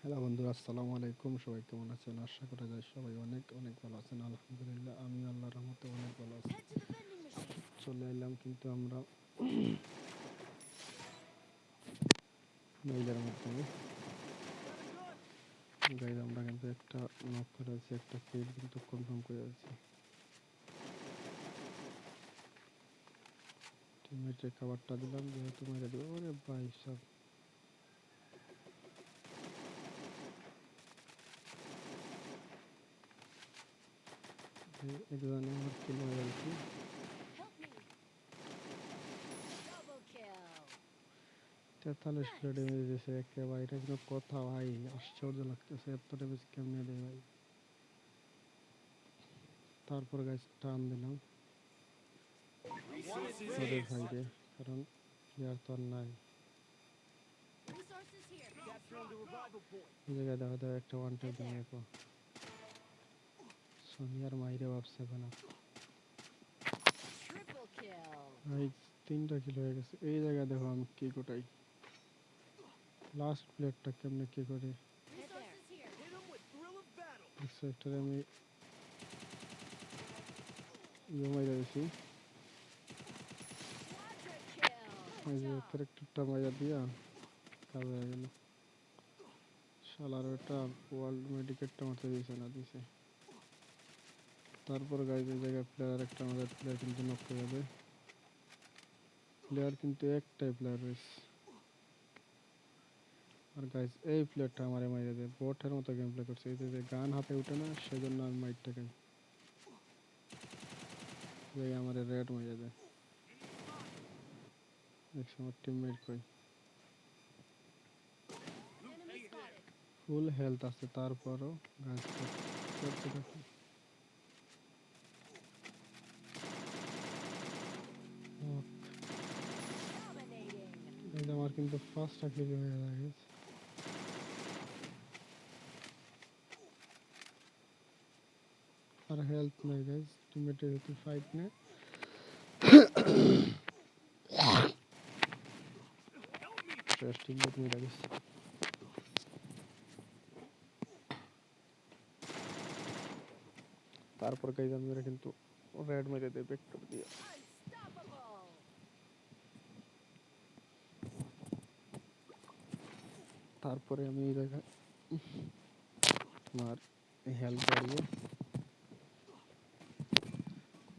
Hello বন্ধুরা, আসসালামু আলাইকুম। সবাই কেমন আছেন? আশা করা যায় সবাই অনেক অনেক ভালো আছেন। আলহামদুলিল্লাহ, আমি আল্লাহর রহমতে অনেক ভালো আছি। চলে এলাম কিন্তু আমরা মেইলের মাধ্যমে। গাইজ আমরা কিন্তু একটা নক করে আছি, একটা কিল কিন্তু কনফার্ম করে আছি। টিমমেটের খাবারটা দিলাম, যেহেতু মেরে দেবো। ওরে ভাই সব একজনে আমার কিল হয়ে গেছি। 43 কিলো ড্যামেজ দিয়েছে একেবারে। এটা কিন্তু কথা ভাই, আশ্চর্য লাগতেছে এত ড্যামেজ কেমনে দেয় ভাই। তারপর গাইজ টান দিলাম ওদের সাইডে, কারণ প্লেয়ার তো আর নাই। এই জায়গায় দেখা যায় একটা ওয়ান টাইম দিয়ে দেখো সোনিয়ার মাইরে ভাবছে না ভাই। 3টা কিল হয়ে গেছে। এই জায়গায় দেখো আমি কি কোটাই, লাস্ট প্লেয়ারটা কেমনে কি করে। সেক্টরে আমি মাইরা দিছি। এই যে ক্যারেক্টারটা মাইরা দিয়া কাজ হয়ে গেল। শালার ওটা ওয়ার্ল্ড মেডিকেটটা মারতে দিয়েছে না দিছে। তারপর গাইজ এই জায়গায় প্লেয়ার একটা, আমাদের প্লেয়ার কিন্তু নক করে যাবে। প্লেয়ার কিন্তু একটাই প্লেয়ার রয়েছে। আর গাইজ এই প্লেয়ারটা আমারে মাইরে দেয়, বটের মতো গেম প্লে করছে। এই যে গান হাতে উঠে না, সেজন্য আমি মাইরটা খাই। আমার রেড মাইরে দেয়। এক সময় টিমমেট কই ফুল হেলথ আছে, তারপরও গাছ করতে থাকি। আমার কিন্তু ফার্স্টটা কিল হয়ে গেছে। আর হেলথ নাই গাইজ, টিমমেটের ভিতরে ফাইট নেই। শেষ টিমমেট মেরে গেছে। তারপর গাইজ আমি ওরা কিন্তু রেড মেরে দেয় ভেক্টর দিয়ে। তারপরে আমি এই জায়গায় আমার হেল্প বাড়িয়ে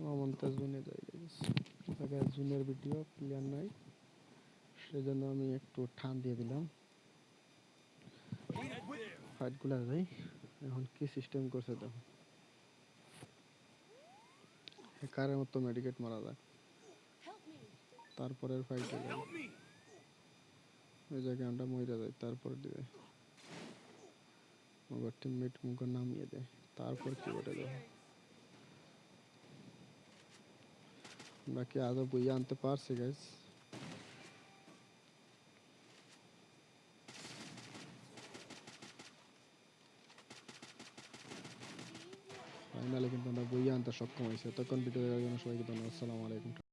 মমতাজ জুনে যাই গাইজ। জায়গায় জুনের ভিডিও প্লেয়ার নাই, সেজন্য আমি একটু ঠান দিয়ে দিলাম। ফাইটগুলো যাই। এখন কি সিস্টেম করছে দেখো, হ্যাকারের মতো মেডিকেট মারা যায়। তারপরের ফাইটে যাই, ওই জায়গায় আমরা মরে যাই। তারপর দিয়ে আমার টিমমেট মুখ নামিয়ে দেয়। তারপর কি বলে দেখো, আমরা কি আদৌ বইয়ে আনতে পারছি গাইজ? ফাইনালে কিন্তু আমরা বইয়ে আনতে সক্ষম হয়েছি। তখন ভিডিও দেখার জন্য সবাইকে ধন্যবাদ। আসসালামু আলাইকুম।